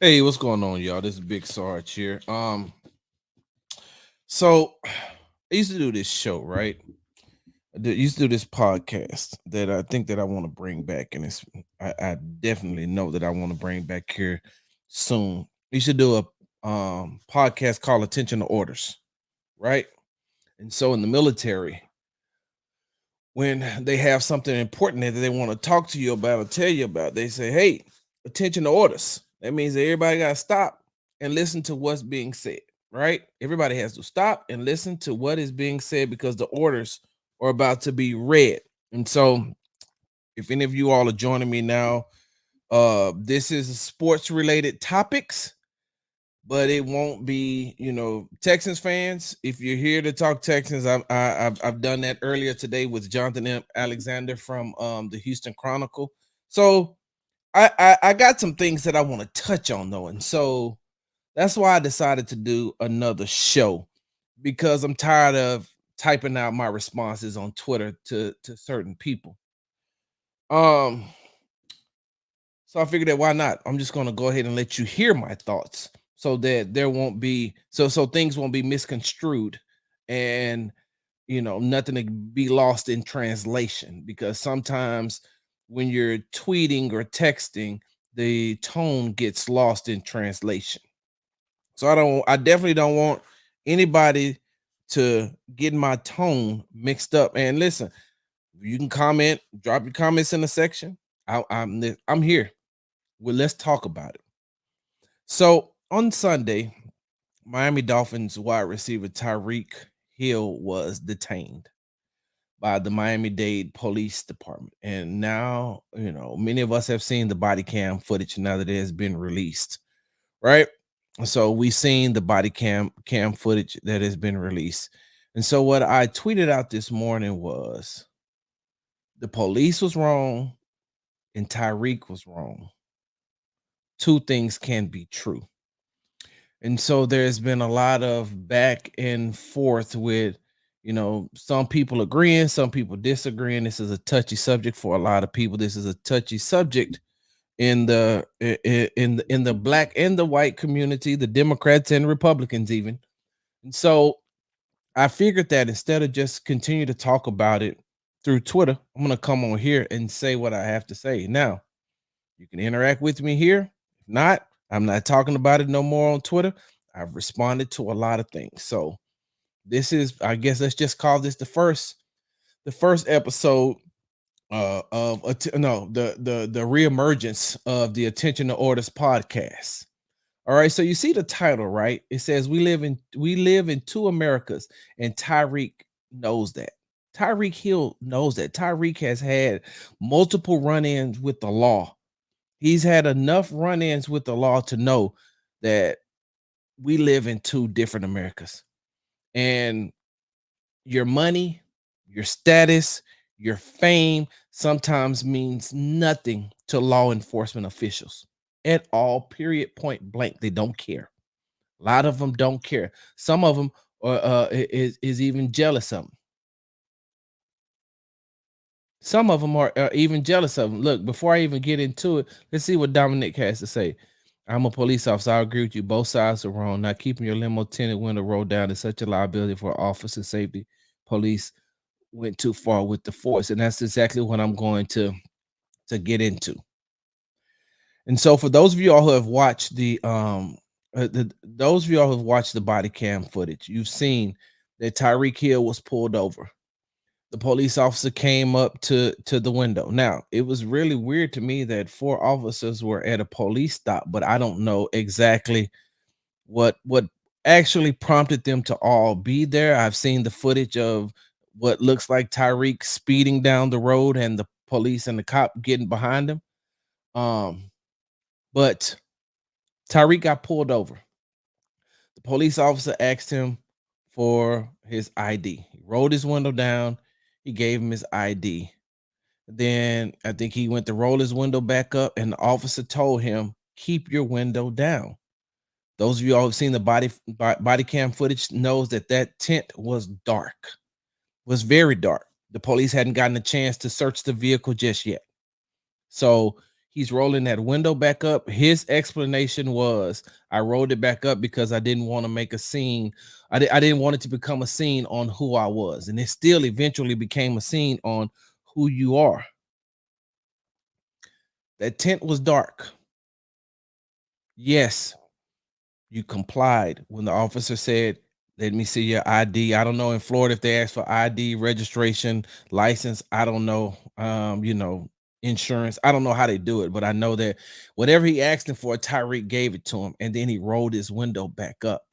Hey, what's going on, y'all? This is Big Sarge here. So I used to do this show, right? Used to do this podcast that I think that I want to bring back, and I definitely know that I want to bring back here soon. We should do a podcast called Attention to Orders, right? And so in the military, when they have something important that they want to talk to you about or tell you about, they say, "Hey, attention to orders." That means that everybody got to stop and listen to what's being said, right? Everybody has to stop and listen to what is being said because the orders are about to be read. And so, if any of you all are joining me now, this is sports related topics, but it won't be, Texans fans. If you're here to talk Texans, I've done that earlier today with Jonathan Alexander from the Houston Chronicle. So I got some things that I want to touch on though, and so that's why I decided to do another show because I'm tired of typing out my responses on Twitter to certain people. Um, So I figured that why not? I'm just gonna go ahead and let you hear my thoughts so that there won't be so things won't be misconstrued and nothing to be lost in translation because sometimes when you're tweeting or texting, the tone gets lost in translation. So I definitely don't want anybody to get my tone mixed up. And listen, you can comment, drop your comments in the section. I'm here. Well, let's talk about it. So on Sunday, Miami Dolphins wide receiver Tyreek Hill was detained by the Miami-Dade Police Department. And now, many of us have seen the body cam footage now that it has been released, right? So we've seen the body cam footage that has been released. And so what I tweeted out this morning was the police was wrong and Tyreek was wrong. Two things can be true. And so there's been a lot of back and forth with, some people agreeing, some people disagreeing. This is a touchy subject for a lot of people. This is a touchy subject in the black and the white community, the Democrats and Republicans even. And so I figured that instead of just continue to talk about it through Twitter, I'm going to come on here and say what I have to say. Now, you can interact with me here. If not, I'm not talking about it no more on Twitter. I've responded to a lot of things. So this is, I guess let's just call this the first episode no, the reemergence of the Attention to Orders podcast. All right, so you see the title, right? It says we live in two Americas, and Tyreek knows that. Tyreek Hill knows that. Tyreek has had multiple run-ins with the law. He's had enough run-ins with the law to know that we live in two different Americas. And your money, your status, your fame sometimes means nothing to law enforcement officials at all, period, point blank. They don't care. A lot of them don't care. Some of them is even jealous of them. Some of them are even jealous of them. Look, before I even get into it, let's see what Dominic has to say. I'm a police officer. I agree with you. Both sides are wrong. Not keeping your limo tinted window rolled down is such a liability for officer safety. Police went too far with the force, and that's exactly what I'm going to get into. And so, for those of you all who have watched those of you all who have watched the body cam footage, you've seen that Tyreek Hill was pulled over. The police officer came up to the window. Now, it was really weird to me that four officers were at a police stop, but I don't know exactly what actually prompted them to all be there. I've seen the footage of what looks like Tyreek speeding down the road and the police and the cop getting behind him. Um, but Tyreek got pulled over. The police officer asked him for his ID. He rolled his window down. He gave him his ID. Then I think he went to roll his window back up, and the officer told him, "Keep your window down." Those of you all who've seen the body cam footage knows that that tent was dark, was very dark. The police hadn't gotten a chance to search the vehicle just yet. So He's rolling that window back up. His explanation was, I rolled it back up because I didn't want to make a scene. I didn't want it to become a scene on who I was. And it still eventually became a scene on who you are. That tent was dark. Yes, you complied when the officer said, let me see your ID. I don't know in Florida if they ask for ID, registration, license. I don't know. Insurance. I don't know how they do it, but I know that whatever he asked him for, Tyreek gave it to him, and then he rolled his window back up.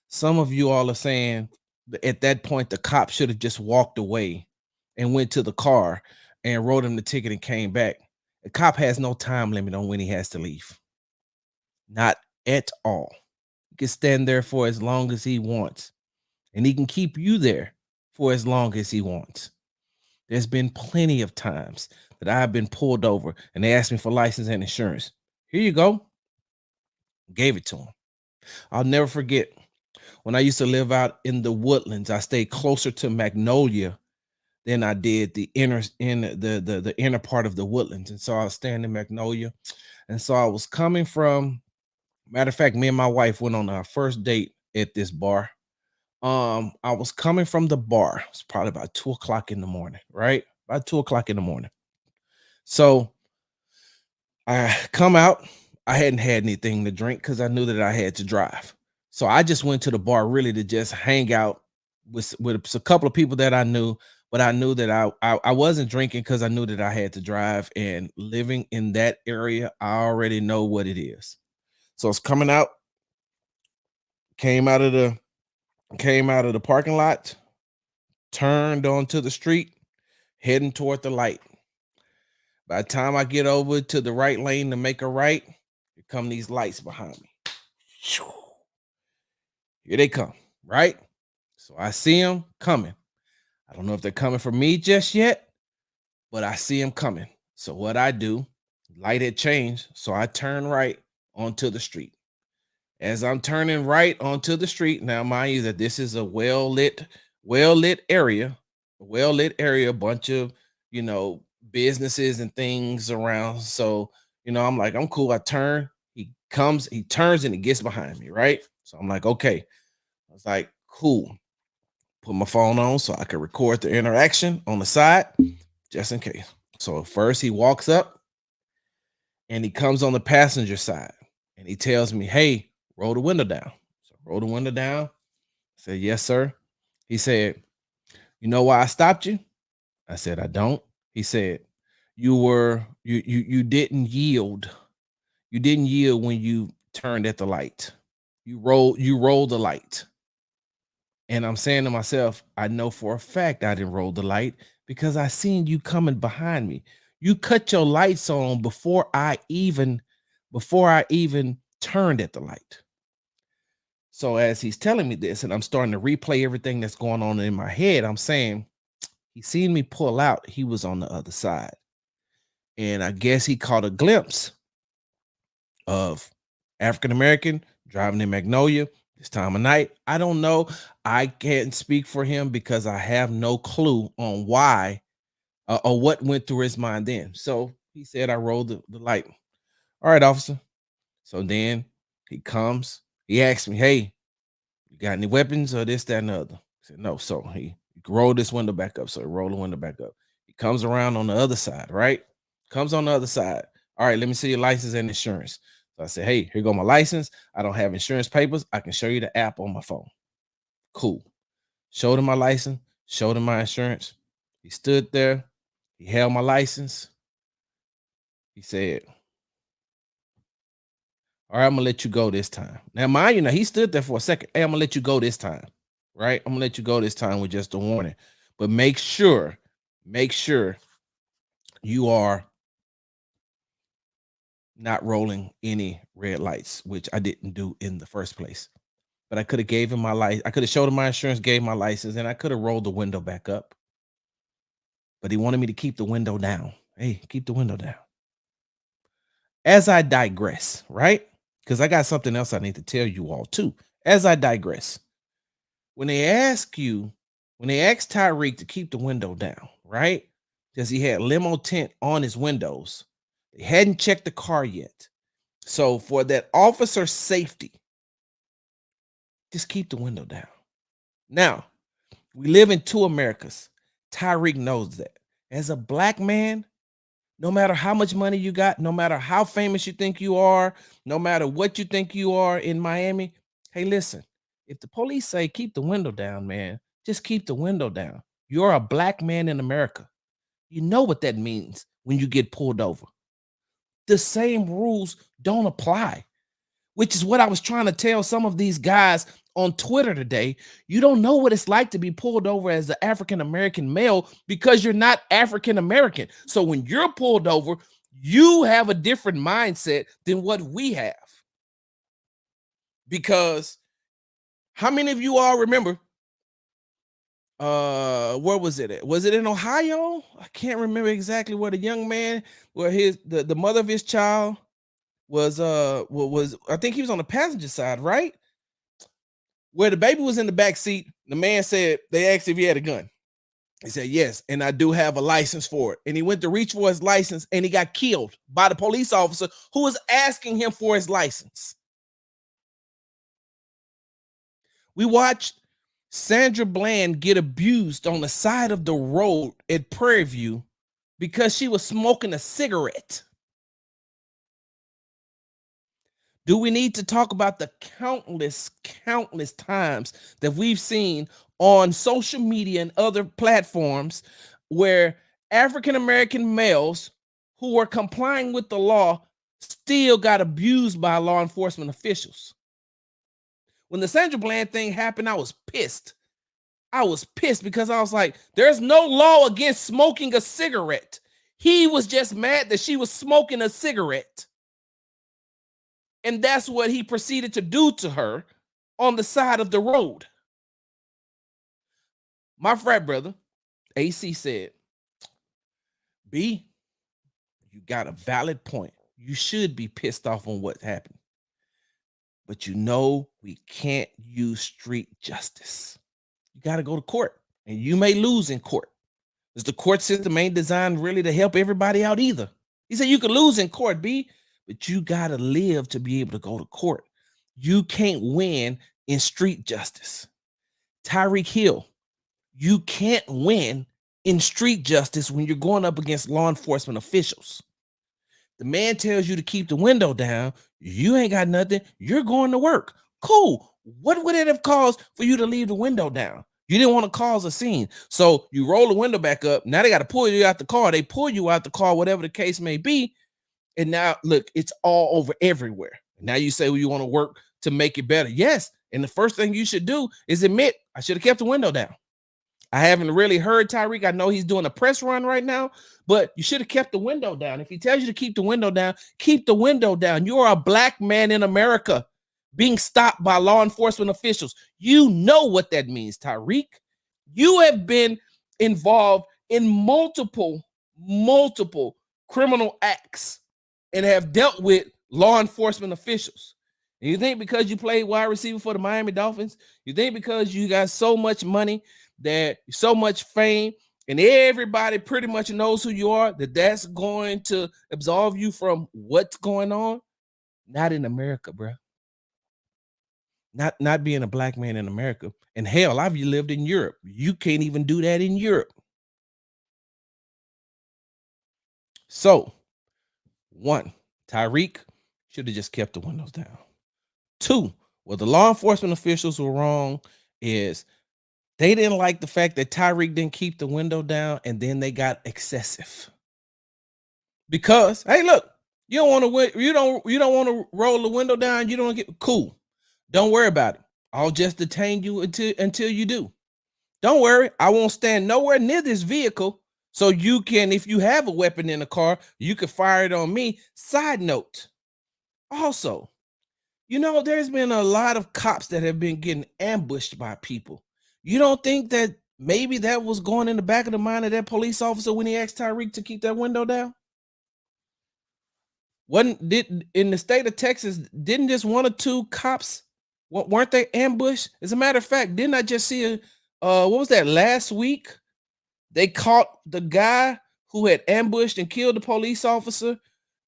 Some of you all are saying that at that point the cop should have just walked away and went to the car and wrote him the ticket and came back. The cop has no time limit on when he has to leave. Not at all. He can stand there for as long as he wants, and he can keep you there for as long as he wants. There's been plenty of times that I've been pulled over and they asked me for license and insurance. Here you go. Gave it to him. I'll never forget when I used to live out in the Woodlands. I stayed closer to Magnolia than I did the inner part of the Woodlands. And so I was staying in Magnolia. And so I was coming from, matter of fact, me and my wife went on our first date at this bar. I was coming from the bar. It's probably about 2 o'clock in the morning, right? About 2 o'clock in the morning. So I come out. I hadn't had anything to drink because I knew that I had to drive. So I just went to the bar really to just hang out with a couple of people that I knew, but I knew that I wasn't drinking because I knew that I had to drive. And living in that area, I already know what it is. So it's coming out, came out of the came out of the parking lot, turned onto the street, heading toward the light. By the time I get over to the right lane to make a right, here come these lights behind me. Here they come, right? So I see them coming. I don't know if they're coming for me just yet, but I see them coming. So what I do, light had changed, so I turn right onto the street. As I'm turning right onto the street, now mind you that this is a well lit area, a bunch of businesses and things around. So I'm like, I'm cool. I turn, he turns and he gets behind me, right? So I'm like, okay. I was like, cool. Put my phone on so I could record the interaction on the side, just in case. So first he walks up and he comes on the passenger side and he tells me, hey, roll the window down. So roll the window down. I said, yes, sir. He said, you know why I stopped you? I said, I don't. He said, you didn't yield. You didn't yield when you turned at the light. You rolled the light. And I'm saying to myself, I know for a fact I didn't roll the light because I seen you coming behind me. You cut your lights on before I even turned at the light. So as he's telling me this, and I'm starting to replay everything that's going on in my head, I'm saying, he seen me pull out, he was on the other side. And I guess he caught a glimpse of African American driving in Magnolia this time of night. I don't know. I can't speak for him because I have no clue on why or what went through his mind then. So he said, I rolled the light. All right, officer. So then he comes, he asks me, hey, you got any weapons or this, that, and the other? I said, no. So he rolled this window back up. So he rolled the window back up. He comes around on the other side, right? Comes on the other side. All right, let me see your license and insurance. So I said, hey, here go my license. I don't have insurance papers. I can show you the app on my phone. Cool. Showed him my license, showed him my insurance. He stood there. He held my license. He said, all right, I'm gonna let you go this time. Now, mind you, now he stood there for a second. Hey, I'm gonna let you go this time. Right? I'm gonna let you go this time with just a warning. But make sure you are not rolling any red lights, which I didn't do in the first place. But I could have gave him my license. I could have showed him my insurance, gave my license, and I could have rolled the window back up. But he wanted me to keep the window down. Hey, keep the window down. As I digress, right? Because I got something else I need to tell you all too. As I digress, when they ask Tyreek to keep the window down, right? Because he had limo tint on his windows. They hadn't checked the car yet. So for that officer's safety, just keep the window down. Now, we live in two Americas. Tyreek knows that. As a black man, no matter how much money you got, no matter how famous you think you are, no matter what you think you are in Miami, hey, listen, if the police say keep the window down, man, just keep the window down. You're a black man in America. You know what that means when you get pulled over. The same rules don't apply, which is what I was trying to tell some of these guys on Twitter today. You don't know what it's like to be pulled over as an African American male because you're not African American. So when you're pulled over, you have a different mindset than what we have. Because how many of you all remember where was it at? Was it in Ohio? I can't remember exactly where the young man, where the mother of his child was I think he was on the passenger side, right? Where the baby was in the back seat, the man said, they asked if he had a gun. He said, yes, and I do have a license for it. And he went to reach for his license and he got killed by the police officer who was asking him for his license. We watched Sandra Bland get abused on the side of the road at Prairie View because she was smoking a cigarette. Do we need to talk about the countless times that we've seen on social media and other platforms where African American males who were complying with the law still got abused by law enforcement officials? When the Sandra Bland thing happened, I was pissed. I was pissed because I was like, there's no law against smoking a cigarette. He was just mad that she was smoking a cigarette. And that's what he proceeded to do to her on the side of the road. My frat brother, AC, said, B, you got a valid point. You should be pissed off on what happened. But you know we can't use street justice. You got to go to court. And you may lose in court. Because the court system ain't designed really to help everybody out either. He said you could lose in court, B, but you got to live to be able to go to court. You can't win in street justice. Tyreek Hill, you can't win in street justice when you're going up against law enforcement officials. The man tells you to keep the window down. You ain't got nothing. You're going to work. Cool. What would it have caused for you to leave the window down? You didn't want to cause a scene. So you roll the window back up. Now they got to pull you out the car. They pull you out the car, whatever the case may be. And now, look, it's all over everywhere. Now you say, well, you want to work to make it better. Yes. And the first thing you should do is admit, I should have kept the window down. I haven't really heard Tyreek. I know he's doing a press run right now, but you should have kept the window down. If he tells you to keep the window down, keep the window down. You are a black man in America being stopped by law enforcement officials. You know what that means, Tyreek. You have been involved in multiple criminal acts and have dealt with law enforcement officials. And you think because you played wide receiver for the Miami Dolphins, you think because you got so much money, that so much fame, and everybody pretty much knows who you are, that's going to absolve you from what's going on? Not in America, bro. Not being a black man in America. And hell, I've lived in Europe. You can't even do that in Europe. So, one, Tyreek should have just kept the windows down. Two, well, the law enforcement officials were wrong is they didn't like the fact that Tyreek didn't keep the window down, and then they got excessive. Because, hey, look, you don't want to roll the window down. You don't get cool. Don't worry about it. I'll just detain you until you do. Don't worry. I won't stand nowhere near this vehicle. So you can, if you have a weapon in the car, you can fire it on me. Side note. Also, you know, there's been a lot of cops that have been getting ambushed by people. You don't think that maybe that was going in the back of the mind of that police officer when he asked Tyreek to keep that window down? In the state of Texas, didn't just one or two cops, weren't they ambushed? As a matter of fact, didn't I just see what was that, last week? They caught the guy who had ambushed and killed the police officer.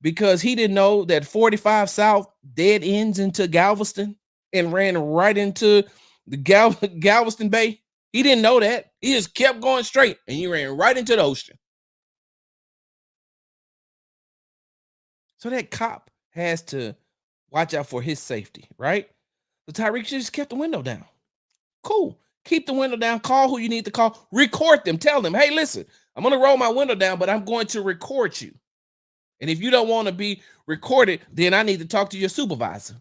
because he didn't know that 45 South dead ends into Galveston and ran right into the Galveston Bay. He didn't know that. He just kept going straight and he ran right into the ocean. So that cop has to watch out for his safety, right? So Tyreek just kept the window down. Cool. Keep the window down. Call who you need to call. Record them. Tell them, hey, listen, I'm going to roll my window down, but I'm going to record you. And if you don't want to be recorded, then I need to talk to your supervisor.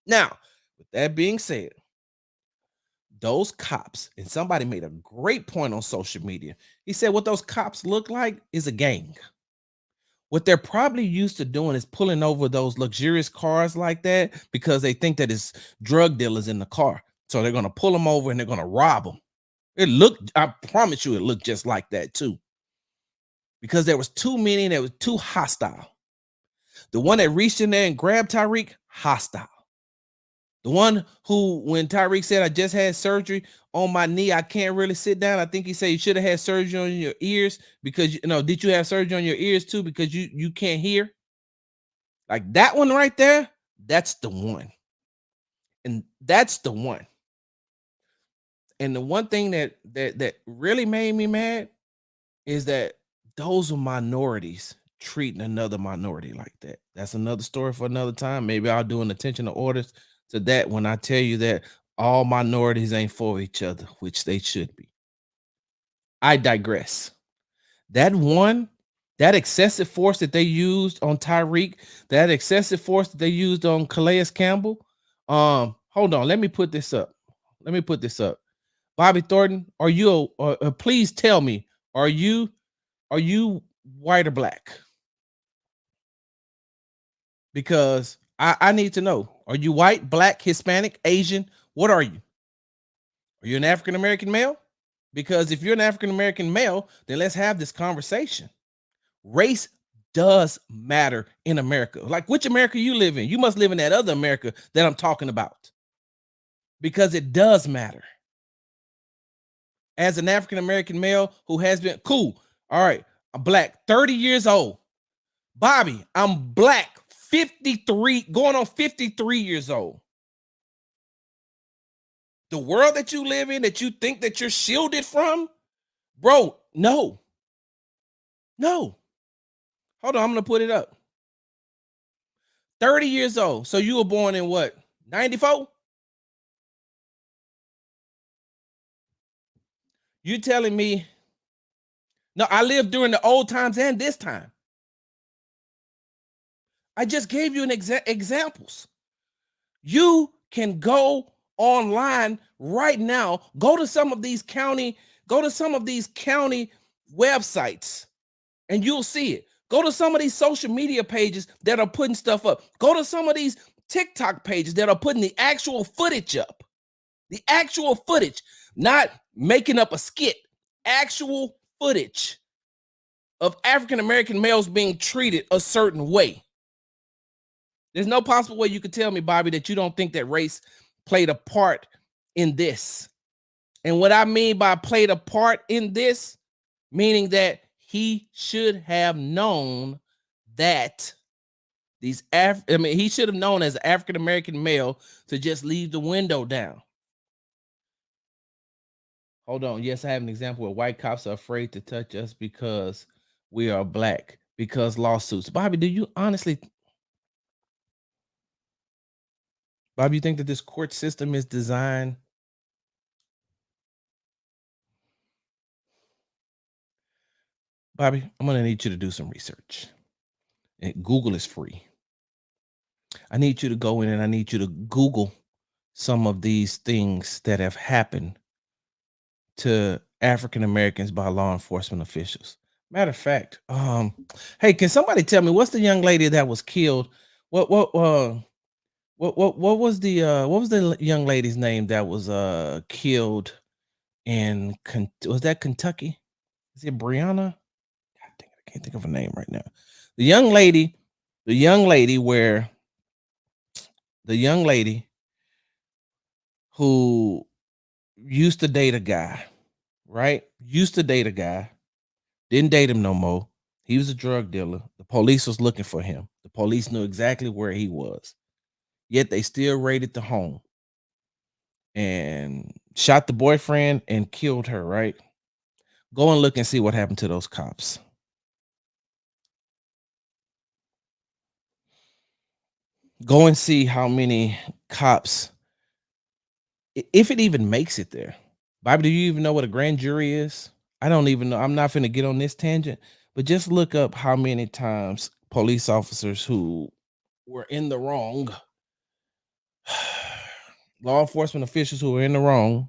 Now, with that being said, those cops, and somebody made a great point on social media. He said what those cops look like is a gang. What they're probably used to doing is pulling over those luxurious cars like that because they think that it's drug dealers in the car. So they're going to pull them over and they're going to rob them. It looked, I promise you, it looked just like that too. Because there was too many and it was too hostile. The one that reached in there and grabbed Tyreek, hostile. The one who, when Tyreek said, I just had surgery on my knee, I can't really sit down. I think he said you should have had surgery on your ears because, did you have surgery on your ears too? Because you can't hear? Like that one right there, that's the one. And that's the one. And the one thing that really made me mad is that those are minorities treating another minority like that. That's another story for another time. Maybe I'll do an attention to orders to that when I tell you that all minorities ain't for each other, which they should be. I digress. That excessive force that they used on Tyreek, that excessive force that they used on Calais Campbell. Hold on, let me put this up. Bobby Thornton, are you? Please tell me, are you white or black? Because I need to know. Are you white, black, Hispanic, Asian? What are you? Are you an African American male? Because if you're an African American male, then let's have this conversation. Race does matter in America. Like which America you live in? You must live in that other America that I'm talking about. Because it does matter. As an African American male who has been cool. All right, I'm black, 30 years old. Bobby, I'm black, 53, going on 53 years old. The world that you live in that you think that you're shielded from, bro, no. Hold on, I'm gonna put it up. 30 years old. So you were born in what? 94? You telling me? No, I lived during the old times and this time. I just gave you an examples. You can go online right now. Go to some of these county websites and you'll see it. Go to some of these social media pages that are putting stuff up. Go to some of these TikTok pages that are putting the actual footage up. The actual footage, not making up a skit, actual footage of African American males being treated a certain way. There's no possible way you could tell me, Bobby, that you don't think that race played a part in this. And what I mean by played a part in this, meaning that he should have known that he should have known as an African American male to just leave the window down. Hold on. Yes, I have an example where white cops are afraid to touch us because we are black, because lawsuits. Bobby, do you honestly, Bobby, you think that this court system is designed? Bobby, I'm going to need you to do some research. And Google is free. I need you to go in and I need you to Google some of these things that have happened to African Americans by law enforcement officials. Matter of fact, hey, can somebody tell me what's the young lady that was killed? What was the young lady's name that was killed in was that Kentucky? Is it Brianna? God dang it, I can't think of her name right now. The young lady who used to date a guy, right? Used to date a guy, didn't date him no more. He was a drug dealer. The police was looking for him. The police knew exactly where he was. Yet they still raided the home and shot the boyfriend and killed her, right? Go and look and see what happened to those cops. Go and see how many cops, if it even makes it there. Bobby, do you even know what a grand jury is? I don't even know. I'm not finna get on this tangent, but just look up how many times police officers who were in the wrong, law enforcement officials who were in the wrong,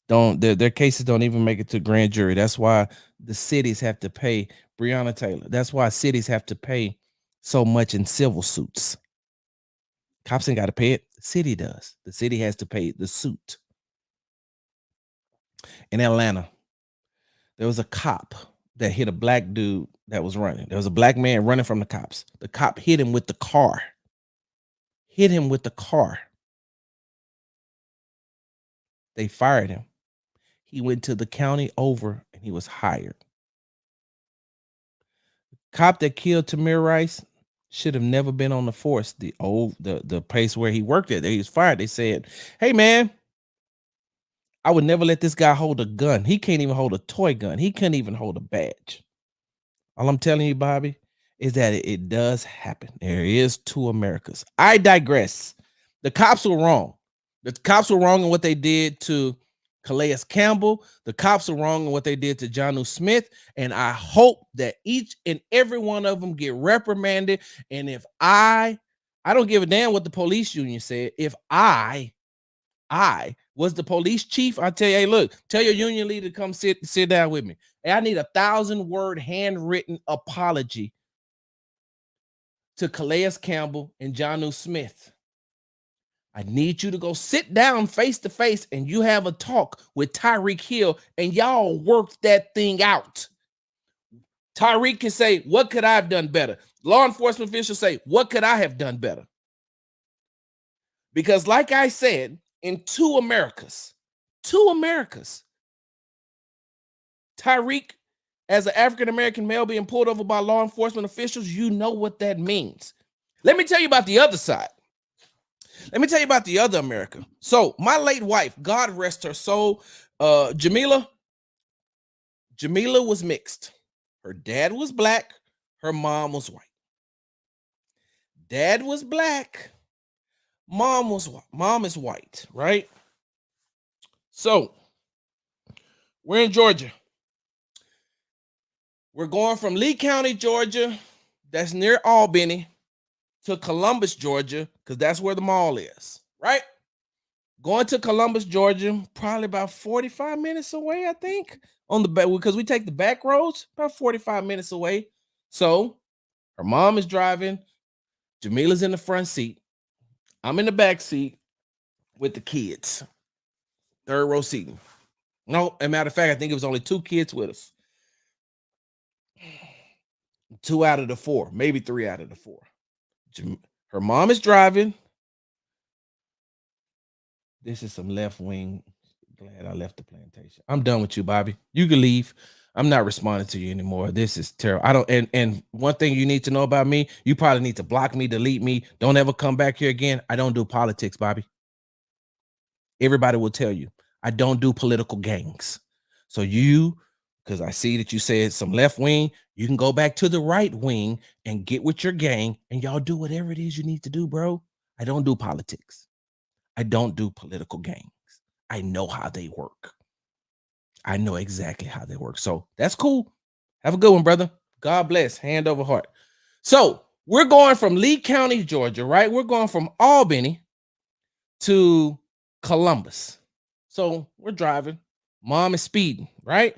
don't their cases don't even make it to grand jury. That's why the cities have to pay Breonna Taylor. That's why cities have to pay so much in civil suits. Cops ain't got to pay it. The city does. The city has to pay the suit. In Atlanta, there was a cop that hit a black dude that was running. There was a black man running from the cops. The cop hit him with the car. Hit him with the car. They fired him. He went to the county over and he was hired. Cop that killed Tamir Rice should have never been on the force. The place where he worked at, he was fired. They said, "Hey man, I would never let this guy hold a gun. He can't even hold a toy gun. He couldn't even hold a badge." All I'm telling you, Bobby, is that it does happen. There is two Americas. I digress. The cops were wrong. The cops were wrong in what they did to Calais Campbell. The cops are wrong in what they did to Jonnu Smith. And I hope that each and every one of them get reprimanded. And if I don't give a damn what the police union said. If I was the police chief, I tell you, hey, look, tell your union leader to come sit down with me. And I need 1,000-word handwritten apology to Calais Campbell and Jonnu Smith. I need you to go sit down face to face and you have a talk with Tyreek Hill and y'all work that thing out. Tyreek can say, what could I have done better? Law enforcement officials say, what could I have done better? Because like I said, in two Americas, Tyreek, as an African-American male being pulled over by law enforcement officials, you know what that means. Let me tell you about the other side. Let me tell you about the other America. So my late wife, God rest her soul, Jamila was mixed. Her dad was black. Her mom was white. Dad was black. Mom is white, right? So we're in Georgia. We're going from Lee County, Georgia, that's near Albany, to Columbus, Georgia, because that's where the mall is, right? Going to Columbus, Georgia, probably about 45 minutes away, I think, on the back, because we take the back roads, about 45 minutes away. So her mom is driving. Jamila's in the front seat. I'm in the back seat with the kids. Third row seating. No, as a matter of fact, I think it was only 2 kids with us. 2 out of the 4, maybe 3 out of the 4. Her mom is driving. This is some left wing. Glad I left the plantation. I'm done with you, Bobby. You can leave. I'm not responding to you anymore. This is terrible. I don't. And one thing you need to know about me, you probably need to block me, delete me. Don't ever come back here again. I don't do politics, Bobby. Everybody will tell you I don't do political gangs. So because I see that you said some left wing, you can go back to the right wing and get with your gang, and y'all do whatever it is you need to do, bro. I don't do politics. I don't do political gangs. I know how they work. I know exactly how they work. So that's cool. Have a good one, brother. God bless. Hand over heart. So we're going from Lee County, Georgia, right? We're going from Albany to Columbus. So we're driving. Mom is speeding, right?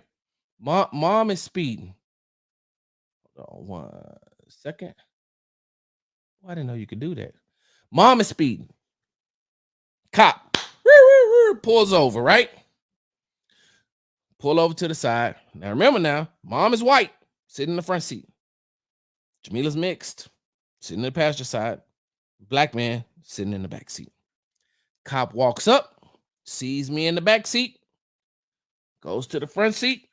Mom is speeding. Hold on 1 second. Oh, I didn't know you could do that. Mom is speeding. Cop pulls over, right? Pull over to the side. Now remember, mom is white, sitting in the front seat. Jamila's mixed, sitting in the passenger side. Black man sitting in the back seat. Cop walks up, sees me in the back seat, goes to the front seat,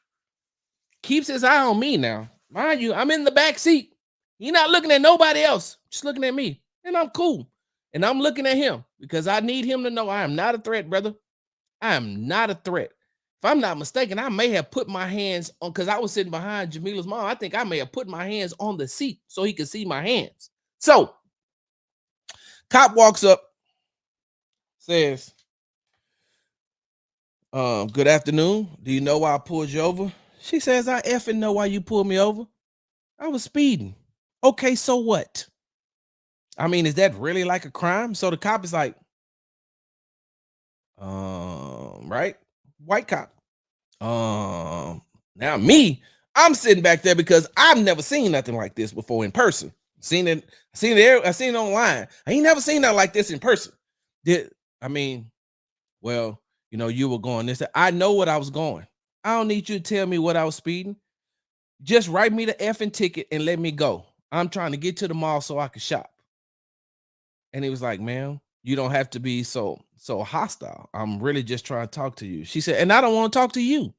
keeps his eye on me now. Mind you, I'm in the back seat. He not looking at nobody else, just looking at me. And I'm cool. And I'm looking at him because I need him to know I am not a threat, brother. I am not a threat. If I'm not mistaken, I may have put my hands on, because I was sitting behind Jamila's mom. I think I may have put my hands on the seat so he could see my hands. So, cop walks up, says, good afternoon. Do you know why I pulled you over? She says, I effing know why you pulled me over. I was speeding. Okay, so what? I mean, is that really like a crime? So the cop is like, right? White cop. Now me, I'm sitting back there because I've never seen nothing like this before in person. I seen it online. I ain't never seen nothing like this in person. Did I mean, well, you were going this. I know what I was going. I don't need you to tell me what I was speeding. Just write me the effing ticket and let me go. I'm trying to get to the mall so I can shop. And he was like, ma'am, you don't have to be so hostile. I'm really just trying to talk to you. She said, and I don't want to talk to you.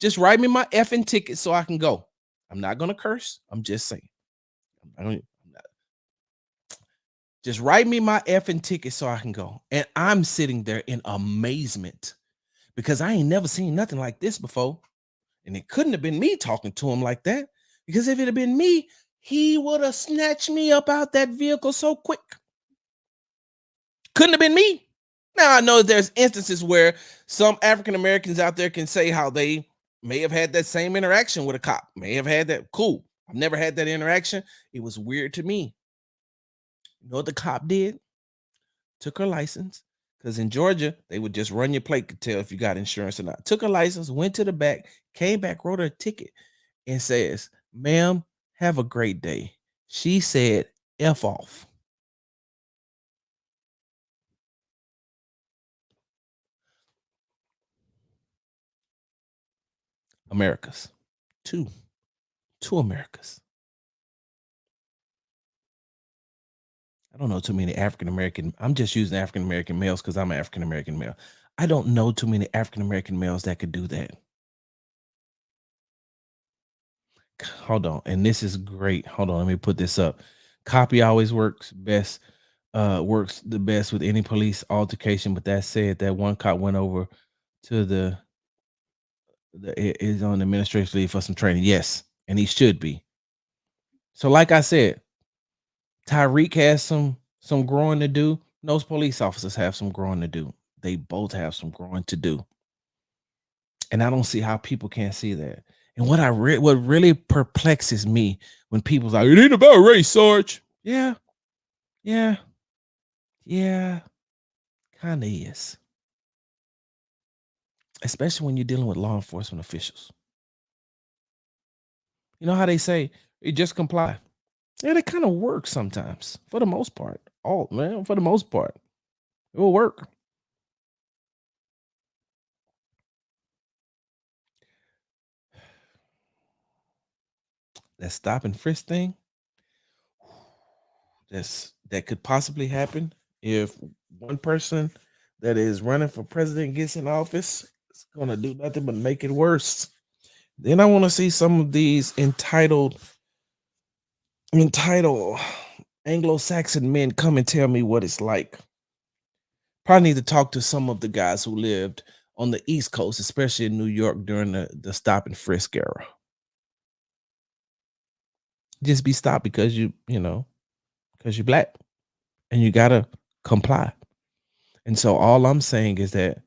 Just write me my effing ticket so I can go. I'm not gonna curse. I'm just saying. Just write me my effing ticket so I can go. And I'm sitting there in amazement because I ain't never seen nothing like this before. And it couldn't have been me talking to him like that, because if it had been me, he would have snatched me up out that vehicle so quick. Couldn't have been me. Now, I know there's instances where some African Americans out there can say how they may have had that same interaction with a cop, may have had that. Cool. I've never had that interaction. It was weird to me. You know what the cop did? Took her license, because in Georgia, they would just run your plate to tell if you got insurance or not. Took her license, went to the back, came back, wrote her a ticket, and says, ma'am, have a great day. She said, F off. Americas. Two Americas. I don't know too many African American. I'm just using African American males because I'm an African American male. I don't know too many African American males that could do that. Hold on. And this is great. Hold on. Let me put this up. Copy always works the best with any police altercation. But that said, that one cop went over to is on administrative leave for some training. Yes, and he should be. So, like I said, Tyreek has some growing to do. Those police officers have some growing to do. They both have some growing to do. And I don't see how people can't see that. And what really perplexes me when people's like, it ain't about race, Sarge. Yeah, yeah, yeah, kind of is. Especially when you're dealing with law enforcement officials. You know how they say, you just comply. Yeah, it kind of works sometimes, for the most part. For the most part, it will work. That stop and frisk thing, that could possibly happen if one person that is running for president gets in office. It's gonna do nothing but make it worse. Then I want to see some of these entitled Anglo-Saxon men come and tell me what it's like. Probably need to talk to some of the guys who lived on the East Coast, especially in New York during the stop and frisk era. Just be stopped because because you're black and you gotta comply. And so all I'm saying is that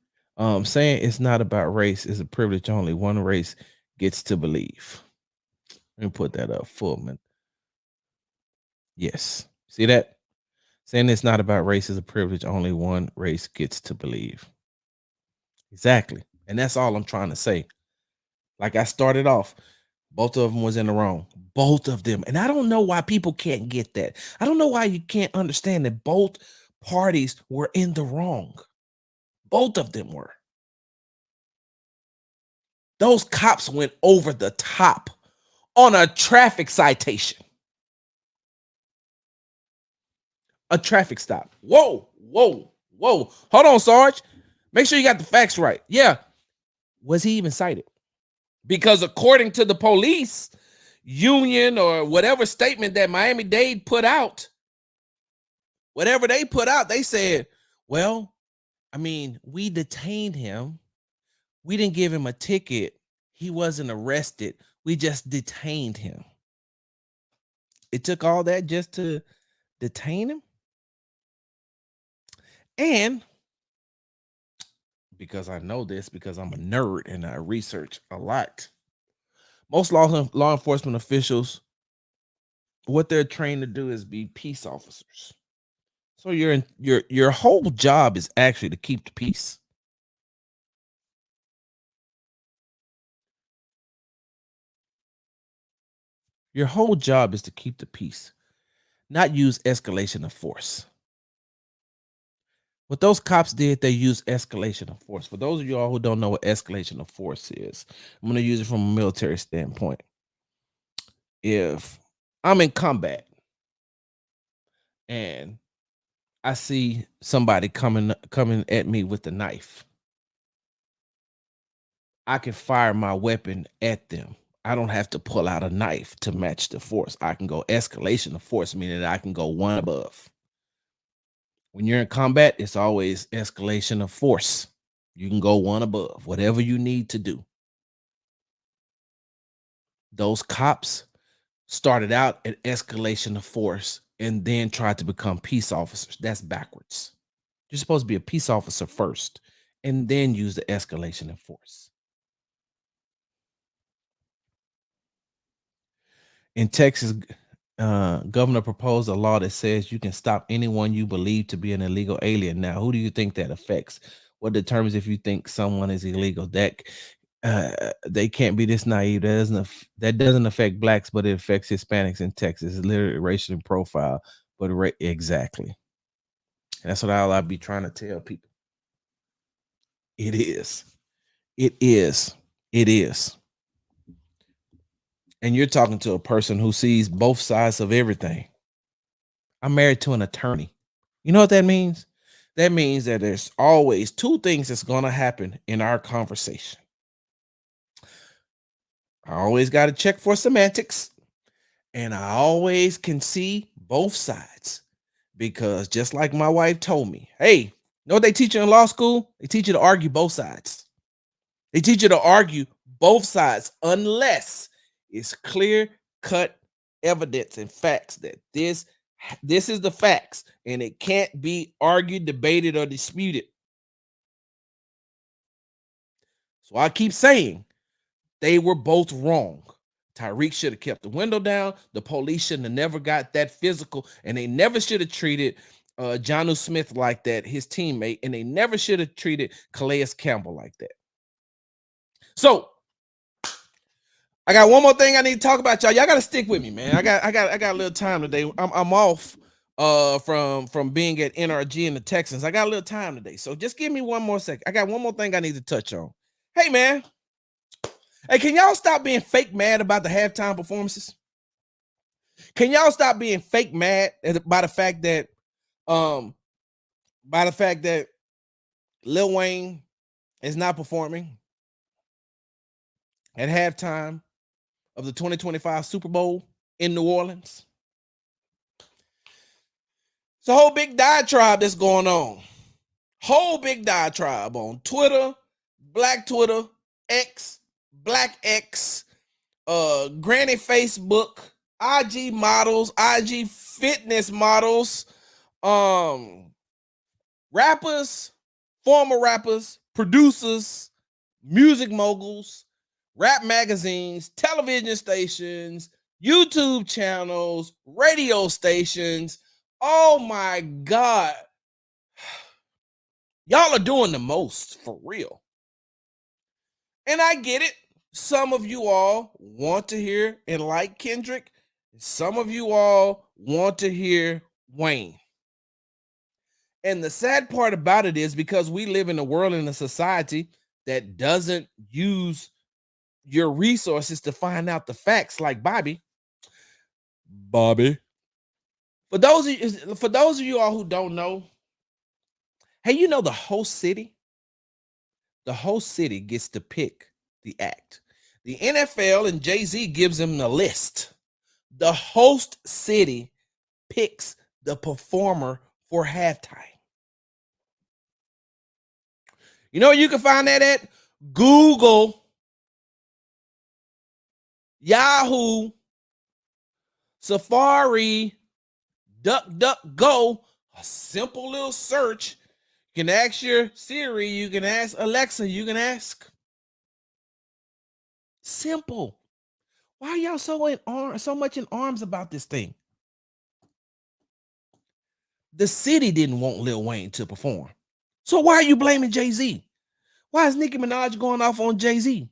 saying it's not about race is a privilege only one race gets to believe. Let me put that up full man. Yes. See that? Saying it's not about race is a privilege only one race gets to believe. Exactly. And that's all I'm trying to say. Like I started off, both of them was in the wrong. Both of them. And I don't know why people can't get that. I don't know why you can't understand that both parties were in the wrong. Both of them were. Those cops went over the top on a traffic citation. A traffic stop. Whoa, whoa, whoa. Hold on, Sarge. Make sure you got the facts right. Yeah. Was he even cited? Because according to the police union or whatever statement that Miami-Dade put out, whatever they put out, they said, well, I mean, we detained him. We didn't give him a ticket. He wasn't arrested. We just detained him. It took all that just to detain him. And because I know this, because I'm a nerd and I research a lot, most law enforcement officials, what they're trained to do is be peace officers. So your whole job is actually to keep the peace. Your whole job is to keep the peace, not use escalation of force. What those cops did, they used escalation of force. For those of you all who don't know what escalation of force is, I'm going to use it from a military standpoint. If I'm in combat and I see somebody coming at me with a knife, I can fire my weapon at them. I don't have to pull out a knife to match the force. I can go escalation of force, meaning that I can go one above. When you're in combat, it's always escalation of force. You can go one above, whatever you need to do. Those cops started out at escalation of force and then tried to become peace officers. That's backwards. You're supposed to be a peace officer first and then use the escalation of force. In Texas, governor proposed a law that says you can stop anyone you believe to be an illegal alien. Now, who do you think that affects? What determines if you think someone is illegal? That they can't be this naive. That doesn't affect blacks, but it affects Hispanics in Texas. It's literally racial profile, but exactly. That's what I'll be trying to tell people. It is. It is. It is. And you're talking to a person who sees both sides of everything. I'm married to an attorney. You know what that means? That means that there's always two things that's going to happen in our conversation. I always got to check for semantics, and I always can see both sides because just like my wife told me, hey, you know what they teach you in law school? They teach you to argue both sides. They teach you to argue both sides unless it's clear cut evidence and facts that this is the facts and it can't be argued, debated, or disputed. So I keep saying they were both wrong. Tyreek should have kept the window down. The police shouldn't have never got that physical, and they never should have treated Jonnu Smith like that, his teammate, and they never should have treated Calais Campbell like that. So I got one more thing I need to talk about, y'all. Y'all got to stick with me, man. I got a little time today. I'm off from being at NRG and the Texans. I got a little time today, so just give me one more second. I got one more thing I need to touch on. Hey, man. Hey, can y'all stop being fake mad about the halftime performances? Can y'all stop being fake mad by the fact that Lil Wayne is not performing at halftime of the 2025 Super Bowl in New Orleans? It's a whole big diatribe that's going on. Whole big diatribe on Twitter, Black Twitter, X, Black X, Granny Facebook, IG models, IG fitness models, rappers, former rappers, producers, music moguls, rap magazines, television stations, YouTube channels, radio stations. Oh my God. Y'all are doing the most for real. And I get it. Some of you all want to hear and like Kendrick. Some of you all want to hear Wayne. And the sad part about it is because we live in a world and a society that doesn't use your resources to find out the facts, like Bobby. For those of you all who don't know, hey, you know the host city gets to pick the act. The NFL and Jay-Z gives them the list. The host city picks the performer for halftime. You know where you can find that at? Google, Yahoo, Safari, DuckDuckGo, a simple little search. You can ask your Siri, you can ask Alexa, you can ask. Simple. Why are y'all so much in arms about this thing? The city didn't want Lil Wayne to perform. So why are you blaming Jay-Z? Why is Nicki Minaj going off on Jay-Z?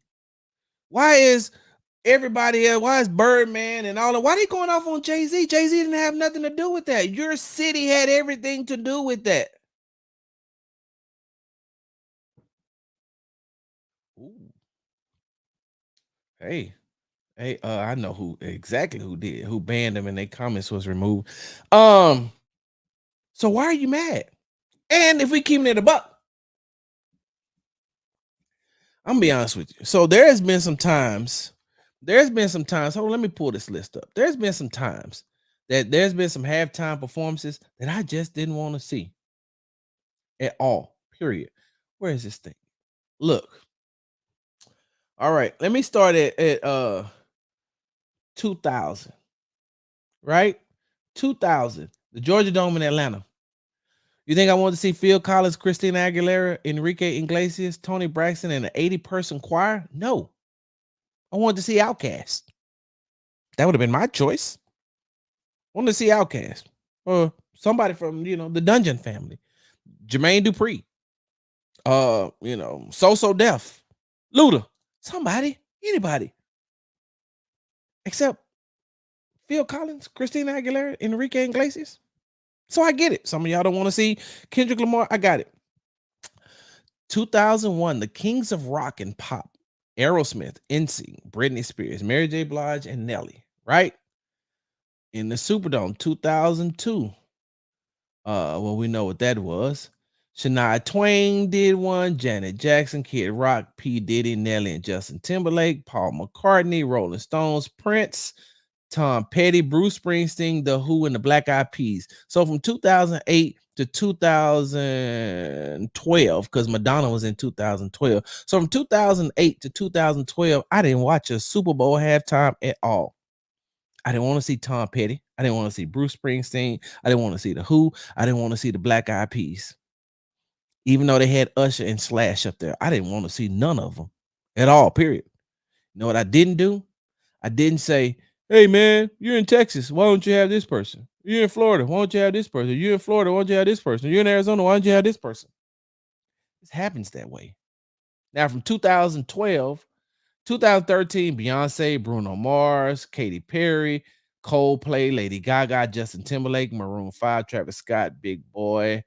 Why is everybody else, why is Birdman and all that? Why are they going off on Jay-Z? Jay-Z didn't have nothing to do with that. Your city had everything to do with that. Ooh. Hey, I know who did, who banned them and their comments was removed. So why are you mad? And if we keep it a buck, I'm gonna be honest with you. So there's been some times, hold on, let me pull this list up. There's been some times that there's been some halftime performances that I just didn't want to see at all. Period. Where is this thing? Look. All right, let me start at 2000, right? 2000, the Georgia Dome in Atlanta. You think I wanted to see Phil Collins, Christina Aguilera, Enrique Iglesias, Tony Braxton, and an 80-person choir? No. I wanted to see Outkast. That would have been my choice. I wanted to see Outkast. Or somebody from, the Dungeon family. Jermaine Dupri. So Def. Luda. Somebody. Anybody. Except Phil Collins, Christina Aguilera, Enrique Iglesias. So I get it. Some of y'all don't want to see Kendrick Lamar. I got it. 2001, the Kings of Rock and Pop, Aerosmith, NSYNC, Britney Spears, Mary J. Blige, and Nelly, right? In the Superdome, 2002. Well, we know what that was. Shania Twain did one, Janet Jackson, Kid Rock, P. Diddy, Nelly, and Justin Timberlake, Paul McCartney, Rolling Stones, Prince, Tom Petty, Bruce Springsteen, The Who, and the Black Eyed Peas. So from 2008 to 2012, because Madonna was in 2012. So from 2008 to 2012, I didn't watch a Super Bowl halftime at all. I didn't want to see Tom Petty. I didn't want to see Bruce Springsteen. I didn't want to see The Who. I didn't want to see the Black Eyed Peas. Even though they had Usher and Slash up there, I didn't want to see none of them at all, period. You know what I didn't do? I didn't say, hey, man, you're in Texas. Why don't you have this person? You're in Florida. Why don't you have this person? You're in Florida. Why don't you have this person? You're in Arizona. Why don't you have this person? It happens that way. Now, from 2012, 2013, Beyonce, Bruno Mars, Katy Perry, Coldplay, Lady Gaga, Justin Timberlake, Maroon 5, Travis Scott, Big Boy,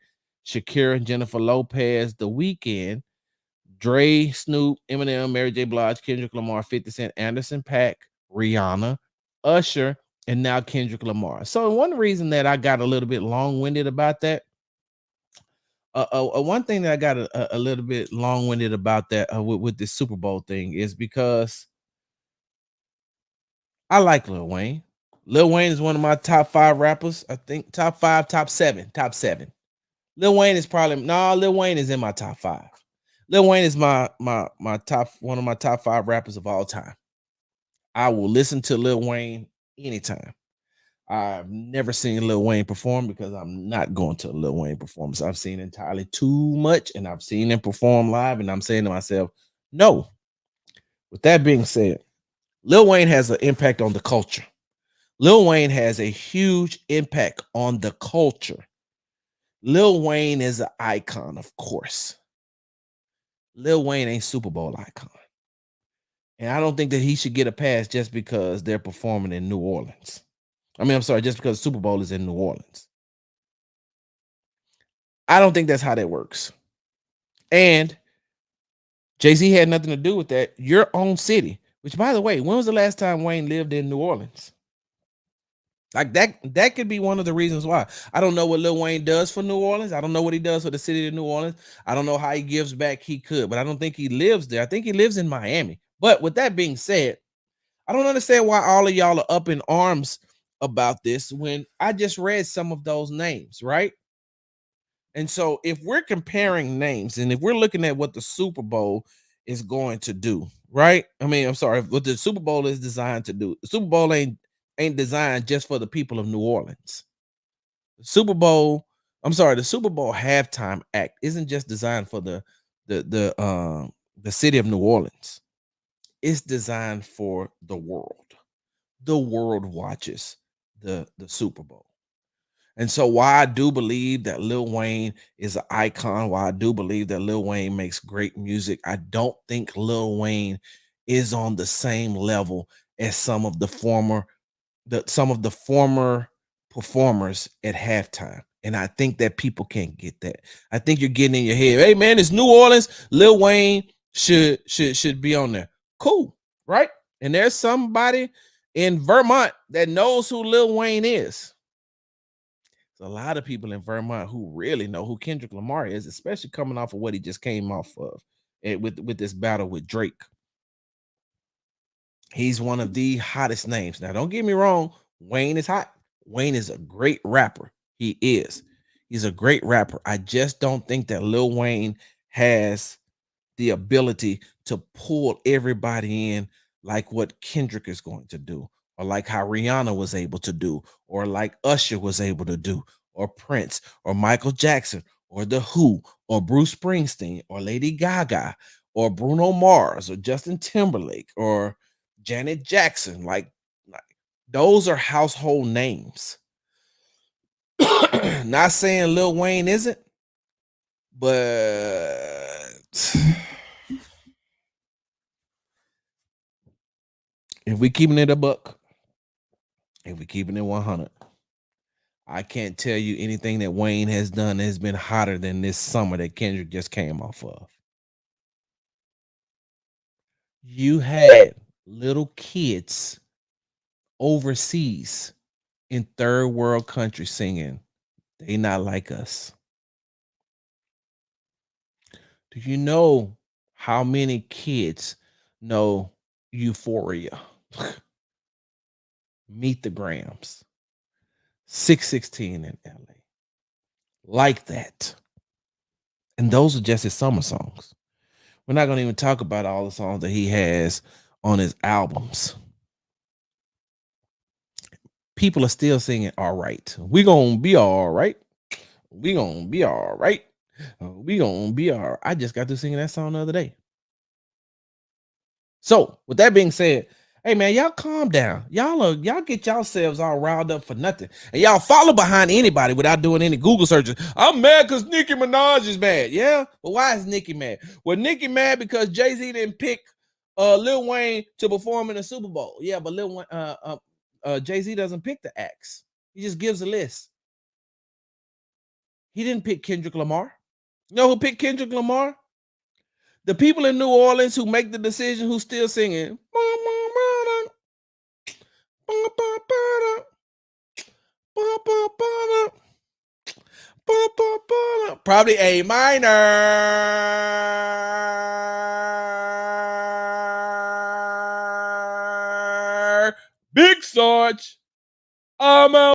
Shakira, Jennifer Lopez, The Weeknd, Dre, Snoop, Eminem, Mary J. Blige, Kendrick Lamar, 50 Cent, Anderson .Paak, Rihanna, Usher, and now Kendrick Lamar. So one reason that I got a little bit long-winded about that, one thing that I got a little bit long-winded about that with this Super Bowl thing is because I like Lil Wayne. Lil Wayne is one of my top 5 rappers. I think top 5, top 7. Lil Wayne is Lil Wayne is in my top 5. Lil Wayne is my top, one of my top 5 rappers of all time. I will listen to Lil Wayne anytime. I've never seen Lil Wayne perform because I'm not going to a Lil Wayne performance. I've seen entirely too much, and I've seen him perform live, and I'm saying to myself, no. With that being said, Lil Wayne has an impact on the culture. Lil Wayne has a huge impact on the culture. Lil Wayne is an icon, of course. Lil Wayne ain't Super Bowl icon. And I don't think that he should get a pass just because they're performing in New Orleans. Just because Super Bowl is in New Orleans. I don't think that's how that works. And Jay-Z had nothing to do with that. Your own city, which, by the way, when was the last time Wayne lived in New Orleans? Like that could be one of the reasons why. I don't know what Lil Wayne does for New Orleans. I don't know what he does for the city of New Orleans. I don't know how he gives back. He could, but I don't think he lives there. I think he lives in Miami. But with that being said, I don't understand why all of y'all are up in arms about this when I just read some of those names, right? And so if we're comparing names and if we're looking at what the Super Bowl is going to do, right? I mean, I'm sorry, what the Super Bowl is designed to do. The Super Bowl ain't designed just for the people of New Orleans. The Super Bowl, I'm sorry, the Super Bowl halftime act isn't just designed for the city of New Orleans. It's designed for the world. The world watches the Super Bowl. And so why I do believe that Lil Wayne is an icon, why I do believe that Lil Wayne makes great music, I don't think Lil Wayne is on the same level as some of the former performers at halftime. And I think that people can't get that. I think you're getting in your head, hey man, it's New Orleans, Lil Wayne should be on there. Cool, right? And there's somebody in Vermont that knows who Lil Wayne is. There's a lot of people in Vermont who really know who Kendrick Lamar is, especially coming off of what he just came off of with this battle with Drake. He's one of the hottest names. Now, don't get me wrong, Wayne is hot. Wayne is a great rapper. He is. He's a great rapper. I just don't think that Lil Wayne has the ability to pull everybody in like what Kendrick is going to do, or like how Rihanna was able to do, or like Usher was able to do, or Prince, or Michael Jackson, or The Who, or Bruce Springsteen, or Lady Gaga, or Bruno Mars, or Justin Timberlake, or Janet Jackson. Like those are household names. Not saying Lil Wayne isn't, but if we keeping it a buck, if we keeping it 100, I can't tell you anything that Wayne has done that has been hotter than this summer that Kendrick just came off of. You had little kids overseas in third world countries singing, "They Not Like Us." Do you know how many kids know Euphoria? Meet the Grams, 616 in LA. Like that. And those are just his summer songs. We're not going to even talk about all the songs that he has on his albums. People are still singing all right. We gonna be all right. We gonna be all right. We gonna be all right. I just got to singing that song the other day. So with that being said, hey man, y'all calm down. Y'all get yourselves all riled up for nothing. And y'all follow behind anybody without doing any Google searches. I'm mad because Nicki Minaj is mad. Yeah, but why is Nicki mad? Well, Nicki mad because Jay-Z didn't pick Lil Wayne to perform in the Super Bowl. Yeah, but Jay-Z doesn't pick the acts. He just gives a list. He didn't pick Kendrick Lamar. You know who picked Kendrick Lamar? The people in New Orleans who make the decision, who still singing. Probably A minor. Big Sarge. I'm out.